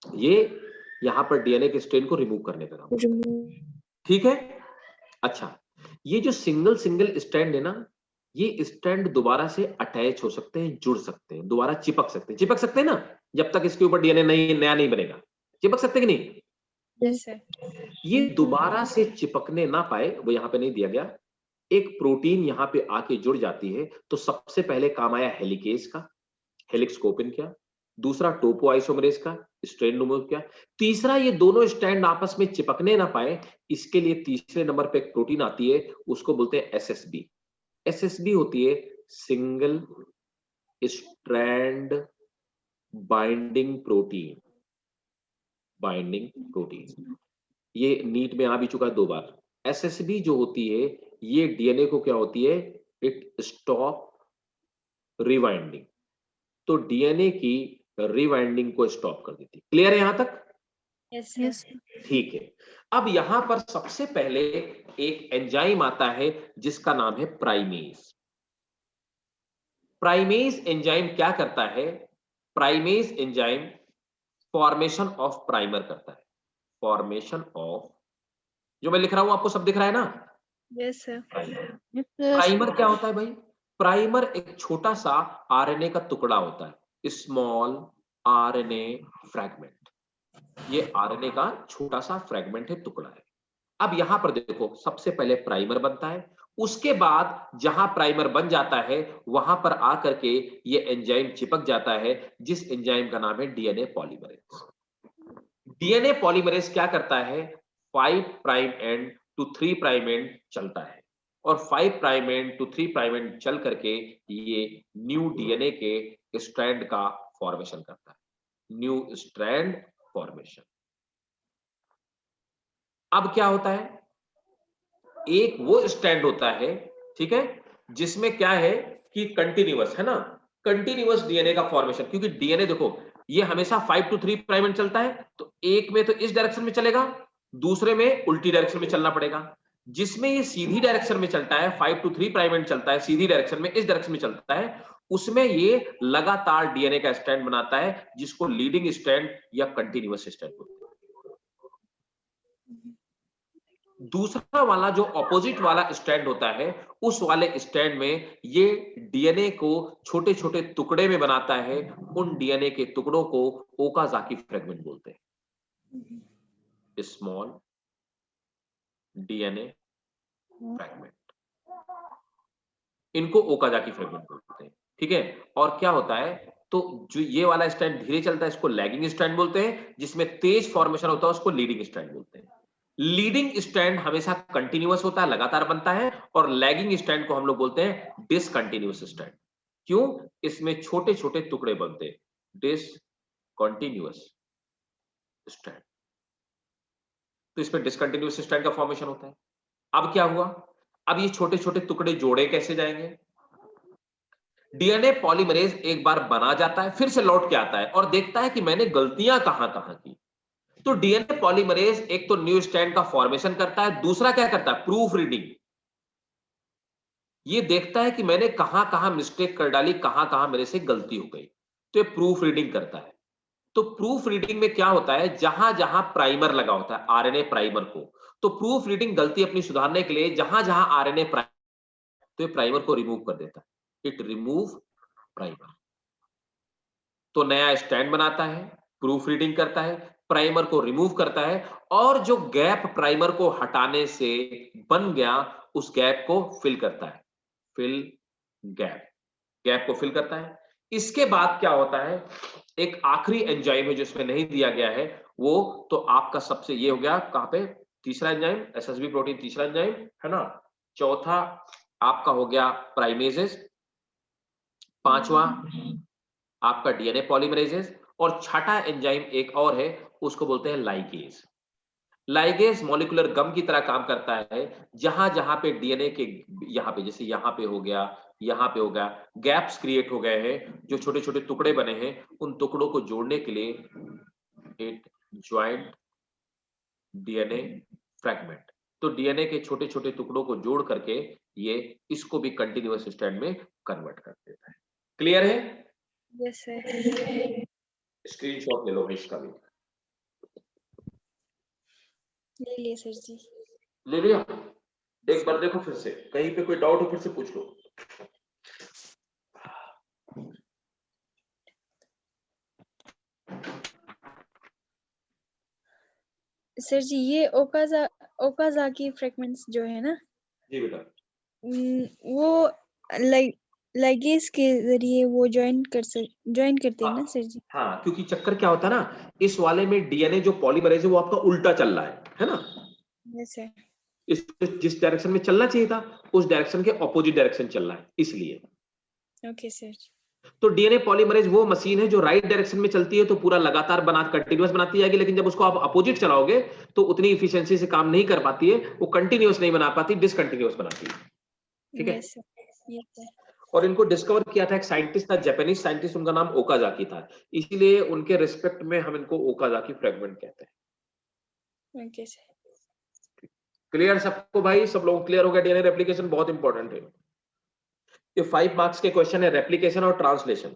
ये यहाँ पर डीएनए के स्ट्रेन को रिमूव करने का काम करता है, ठीक है। अच्छा, ये जो सिंगल सिंगल स्ट्रैंड है ना, ये स्ट्रैंड दोबारा से अटैच हो सकते हैं, जुड़ सकते हैं, दोबारा चिपक सकते हैं ना, जब तक इसके ऊपर डीएनए नया नहीं बनेगा, चिपक सकते कि नहीं? Yes sir. ये दोबारा से चिपकने ना पाए, वो यहाँ पे नहीं दिया गया, एक प्रोटीन यहाँ पे आके जुड़ जाती है। तो सबसे पहले काम आया हेलिकेज का, हेलिक्स को ओपन किया। दूसरा टोपोआइसोमरेज का, स्ट्रैंड रिमूव किया। तीसरा, ये दोनों स्ट्रैंड आपस में चिपकने ना पाए, इसके लिए तीसरे नंबर पे एक प्रोटीन आती है, उसको बोलते हैं एसएसबी। एसएसबी होती है single strand binding protein, binding protein. ये नीट में आ भी चुका है 2 बार। एसएसबी जो होती है, ये डीएनए को क्या होती है, इट स्टॉप रिवाइंडिंग, तो डीएनए की रिवाइंडिंग को स्टॉप कर देती है। क्लियर है यहां तक? Yes yes sir. ठीक है। अब यहां पर सबसे पहले एक एंजाइम आता है जिसका नाम है प्राइमेज। प्राइमेज एंजाइम क्या करता है, primase enzyme formation of primer करता है, फॉर्मेशन ऑफ, जो मैं लिख रहा हूं आपको सब दिख रहा है ना? Yes sir. Yes sir. Primer क्या होता है भाई? प्राइमर एक छोटा सा आरएनए का टुकड़ा होता है, स्मॉल आरएनए फ्रैगमेंट। ये आरएनए का छोटा सा फ्रैगमेंट है, टुकड़ा है। अब यहां पर देखो, सबसे पहले प्राइमर बनता है, उसके बाद जहां प्राइमर बन जाता है वहां पर आकर के ये एंजाइम चिपक जाता है, जिस एंजाइम का नाम है डीएनए पॉलीमरेज। डीएनए पॉलीमरेज क्या करता है, 5 prime end to 3 prime end चलता है, और 5 prime end to 3 prime end चल करके ये न्यू डीएनए के स्ट्रैंड का फॉर्मेशन करता है, न्यू स्ट्रैंड फॉर्मेशन। अब क्या होता है, एक वो स्ट्रैंड होता है, ठीक है, जिसमें क्या है कि कंटिन्यूअस, है ना, कंटिन्यूअस डीएनए का फॉर्मेशन। क्योंकि डीएनए देखो, ये हमेशा 5 to 3 प्राइम में चलता है, तो एक में तो इस डायरेक्शन में चलेगा, दूसरे में उल्टी डायरेक्शन में चलना पड़ेगा। जिसमें ये सीधी डायरेक्शन में चलता है, 5 to 3 प्राइम में चलता है, सीधी डायरेक्शन में, इस डायरेक्शन में चलता है, उसमें ये लगातार डीएनए का स्ट्रैंड बनाता है, जिसको लीडिंग स्ट्रैंड या कंटिन्यूअस स्ट्रैंड बोलते हैं। दूसरा वाला जो ऑपोजिट वाला स्ट्रैंड होता है, उस वाले स्ट्रैंड में ये डीएनए को छोटे छोटे टुकड़े में बनाता है। उन डीएनए के टुकड़ों को ओकाजाकी फ्रेगमेंट बोलते हैं, स्मॉल डीएनए फ्रेगमेंट, इनको ओकाजाकी फ्रेगमेंट बोलते हैं। ठीक है, और क्या होता है, तो जो ये वाला स्ट्रैंड धीरे चलता है, इसको लैगिंग स्ट्रैंड बोलते हैं। जिसमें तेज फॉर्मेशन होता है, उसको लीडिंग स्ट्रैंड बोलते हैं। लीडिंग स्ट्रैंड हमेशा कंटिन्यूअस होता है, लगातार बनता है, और लैगिंग स्ट्रैंड को हम लोग बोलते हैं डिसकंटिन्यूअस स्ट्रैंड। क्यों? इसमें छोटे छोटे टुकड़े बनते हैं, डिसकंटिन्यूअस स्ट्रैंड, तो इसमें डिसकंटिन्यूअस स्ट्रैंड का फॉर्मेशन होता है। अब क्या हुआ, अब ये छोटे छोटे टुकड़े जोड़े कैसे जाएंगे? डीएनए पॉलीमरेज एक बार बना जाता है, फिर से लौट के आता है और देखता है कि मैंने गलतियां कहां कहां की। तो डीएनए पॉलीमरेज एक तो न्यू स्ट्रैंड का फॉर्मेशन करता है, दूसरा क्या करता है, प्रूफ रीडिंग। ये देखता है कि मैंने कहां कहां मिस्टेक कर डाली, कहां कहां मेरे से गलती हो गई, तो ये प्रूफ रीडिंग करता है। तो प्रूफ रीडिंग में क्या होता है, जहां जहां प्राइमर लगा होता है, आरएनए प्राइमर को, तो प्रूफ रीडिंग गलती अपनी सुधारने के लिए जहां जहां आरएनए प्राइमर, तो ये प्राइमर को रिमूव कर देता है, इट रिमूव प्राइमर। तो नया स्ट्रैंड बनाता है, प्रूफ रीडिंग करता है, प्राइमर को रिमूव करता है, और जो गैप प्राइमर को हटाने से बन गया, उस गैप को फिल करता है, फिल गैप, गैप को फिल करता है। इसके बाद क्या होता है, एक आखिरी एंजाइम है जो इसमें नहीं दिया गया है, वो तो आपका सबसे ये हो गया, कहां पे, तीसरा एंजाइम, एसएसबी प्रोटीन तीसरा एंजाइम है ना। चौथा आपका हो गया प्राइमेजेस, पांचवा आपका डीएनए पॉलीमरेजेस, और छठा एंजाइम एक और है, उसको बोलते हैं लाइगेज। लाइगेज मॉलिक्यूलर गम की तरह काम करता है। जहां जहां पे डीएनए के, यहां पे जैसे यहां पे हो गया, यहां पे हो गया, गैप्स क्रिएट हो गए हैं, जो छोटे छोटे टुकड़े बने हैं, उन टुकड़ों को जोड़ने के लिए एक ज्वाइंट डीएनए फ्रैगमेंट, तो डीएनए के छोटे छोटे टुकड़ों को जोड़ करके ये इसको भी कंटिन्यूअस स्ट्रैंड में कन्वर्ट कर देता है। क्लियर है? Yes sir. स्क्रीनशॉट ले लो भाई इसका भी। ले लिए सर जी। ले लिया? एक बार देखो फिर से, कहीं पे कोई डाउट हो फिर से पूछ लो। सर जी ये ओकाजाकी फ्रेगमेंट्स जो है ना, जी बेटा। वो लाइगेज के जरिए वो ज्वाइन करते हैं ना सर जी? हाँ, क्योंकि चक्कर क्या होता है ना, इस वाले में डीएनए जो पॉलीमरेज है वो आपका उल्टा चल रहा है ना। Yes sir. इस जिस डायरेक्शन में चलना चाहिए था, उस डायरेक्शन के ऑपोजिट डायरेक्शन चल रहा है, इसलिए। Okay sir. तो डीएनए पॉलीमरेज वो मशीन है जो राइट डायरेक्शन में चलती है तो पूरा लगातार कंटिन्यूअस बनाती जाएगी, लेकिन जब उसको आप अपोजिट चलाओगे तो उतनी इफिशियंसी से काम नहीं कर पाती है, वो कंटिन्यूअस नहीं बना पाती, डिसकंटिन्यूअस बनाती है। ठीक है। Yes sir. और इनको डिस्कवर किया था एक साइंटिस्ट था, जापानीज साइंटिस्ट, उनका नाम ओकाजाकी था, इसीलिए उनके रिस्पेक्ट में हम इनको ओकाजाकी फ्रेगमेंट कहते हैं। Okay sir. क्लियर सबको भाई? सब लोग क्लियर हो गया? डीएनए रेप्लिकेशन बहुत इंपॉर्टेंट है। ये 5 मार्क्स के क्वेश्चन है, रेप्लिकेशन और translation.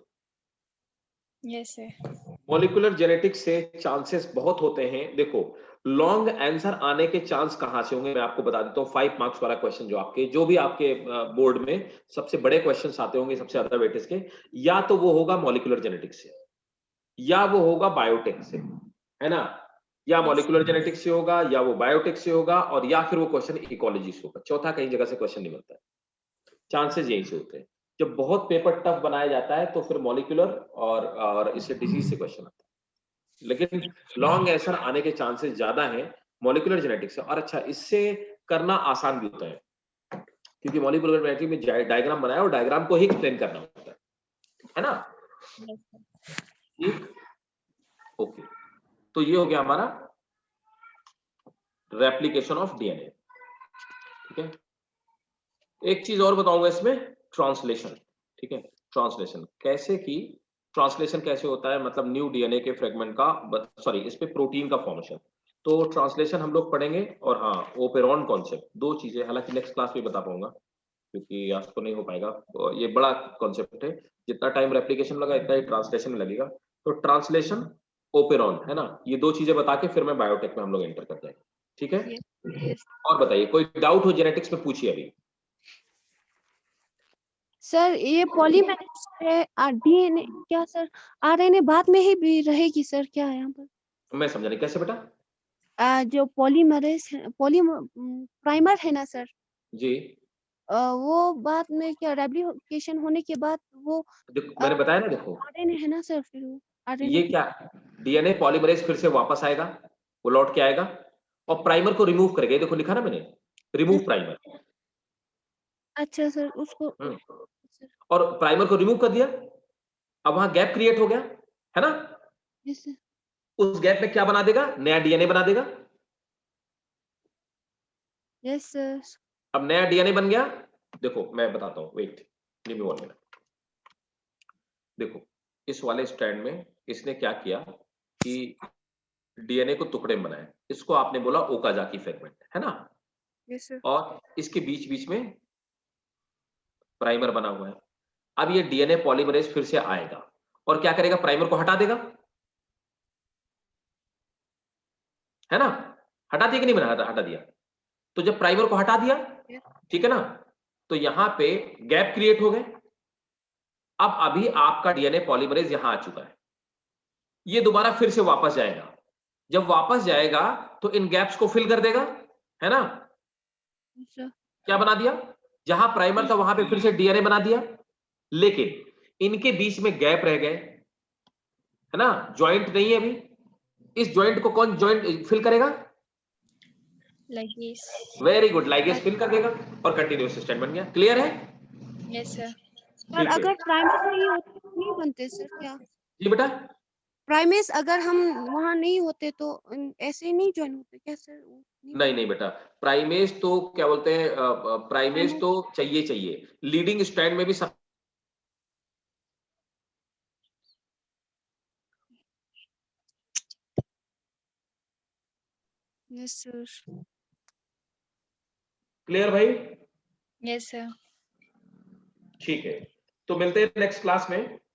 Yes sir. Molecular genetics से चांसेस बहुत होते हैं। देखो, लॉन्ग आंसर आने के चांस कहां से होंगे मैं आपको बता देता हूँ। 5 मार्क्स वाला क्वेश्चन जो भी आपके बोर्ड में सबसे बड़े क्वेश्चन आते होंगे सबसे ज्यादा वेटेज के, या तो वो होगा मॉलिक्यूलर जेनेटिक्स से, या वो होगा बायोटेक से, है ना, या मॉलिक्यूलर जेनेटिक्स से होगा, या वो बायोटेक से होगा, और या फिर वो क्वेश्चन इकोलॉजी से होगा। चौथा कहीं जगह से क्वेश्चन नहीं मिलता है, चांसेस यहीं से होते हैं। जब बहुत पेपर टफ बनाया जाता है तो फिर मॉलिक्यूलर और इससे डिजीज से क्वेश्चन आता है, लेकिन लॉन्ग आंसर आने के चांसेस ज्यादा हैं मॉलिक्यूलर जेनेटिक्स से। और अच्छा, इससे करना आसान भी होता है, क्योंकि मॉलिक्यूलर जेनेटिक्स में डायग्राम बनाया और डायग्राम को ही एक्सप्लेन करना होता है ना। ठीक, ओके। तो ये हो गया हमारा रेप्लिकेशन ऑफ डीएनए। ठीक है, एक चीज और बताऊंगा इसमें, ट्रांसलेशन। ठीक है, ट्रांसलेशन कैसे की ट्रांसलेशन कैसे होता है, मतलब न्यू डीएनए के फ्रेगमेंट का, सॉरी इस पे प्रोटीन का फॉर्मेशन, तो ट्रांसलेशन हम लोग पढ़ेंगे। और हाँ, ओपेरॉन कॉन्सेप्ट, दो चीजें, हालांकि नेक्स्ट क्लास में बता पाऊंगा क्योंकि आज तो नहीं हो पाएगा, तो ये बड़ा कॉन्सेप्ट है, जितना टाइम रेप्लिकेशन लगा इतना ही ट्रांसलेशन में लगेगा। तो ट्रांसलेशन, ओपेरॉन, है ना, ये दो चीजें बता के फिर मैं बायोटेक में हम लोग एंटर कर जाएंगे, ठीक है। यस और बताइए, कोई डाउट हो जेनेटिक्स में पूछिए अभी। सर, ये पॉलीमेरेज है डीएनए क्या सर? आरएनए बाद में ही भी रहेगी सर क्या यहाँ पर? मैं समझा नहीं, कैसे बेटा? जो पॉलीमरेज है, प्राइमर है ना सर, जी, वो बाद में क्या रेप्लिकेशन होने के बाद वो देखो मैंने बताया ना, देखो आरएनए है ना सर, फिर वो आरएनए ये क्या, डीएनए पॉलीमरेज फिर से वापस आएगा, वो लौट के आएगा और प्राइमर को रिमूव करेगा। ये देखो लिखा ना मैंने, रिमूव प्राइमर। अच्छा सर, उसको सर, और प्राइमर को रिमूव कर दिया, अब वहां गैप क्रिएट हो गया, है ना। यस सर, उस गैप में क्या बना देगा, नया डीएनए बना देगा। यस सर, अब नया डीएनए बन गया, देखो मैं बताता हूं, वेट, गिव मी 1 मिनट। देखो इस वाले स्टैंड में इसने क्या किया कि डीएनए को टुकड़े में बनाया, इसको आपने बोला ओकाजाकी फ्रेगमेंट, है ना। यस सर, और इसके बीच बीच में प्राइमर बना हुआ है। अब ये डीएनए पॉलीमरेज फिर से आएगा और क्या करेगा, प्राइमर को हटा देगा, है ना। हटा दिया कि नहीं, बना हटा दिया। तो जब प्राइमर को हटा दिया, ठीक है ना, तो यहां पे गैप क्रिएट हो गए। अब अभी आपका डीएनए पॉलीमरेज यहां आ चुका है, ये दोबारा फिर से वापस जाएगा। जब वापस जाएगा तो इन गैप्स को फिल कर देगा, है ना। यस सर, क्या बना दिया, जहां प्राइमर था वहां पे फिर से डीएनए बना दिया, लेकिन इनके बीच में गैप रह गए, है ना, ज्वाइंट नहीं है अभी। इस ज्वाइंट को कौन ज्वाइंट फिल करेगा, Ligase. Very good, ligase fill कर देगा और कंटिन्यूअस स्टैंड बन गया। क्लियर है? Yes, sir. सर ठीक अगर है प्राइमेस नहीं होते तो नहीं बनते सर क्या? जी बेटा। प्राइमेस अगर हम वहाँ नहीं होते तो ऐसे नहीं ज्वाइन होते क्या सर? वो नहीं नहीं बेटा, प्राइमेज तो क्या बोलते हैं, प्राइमेज प्राइमेस, तो चाहिए चाहिए, लीडिंग स्ट्रैंड में भी सब। यस सर, क्लियर भाई? Yes, sir. ठीक है, तो मिलते हैं नेक्स्ट क्लास में।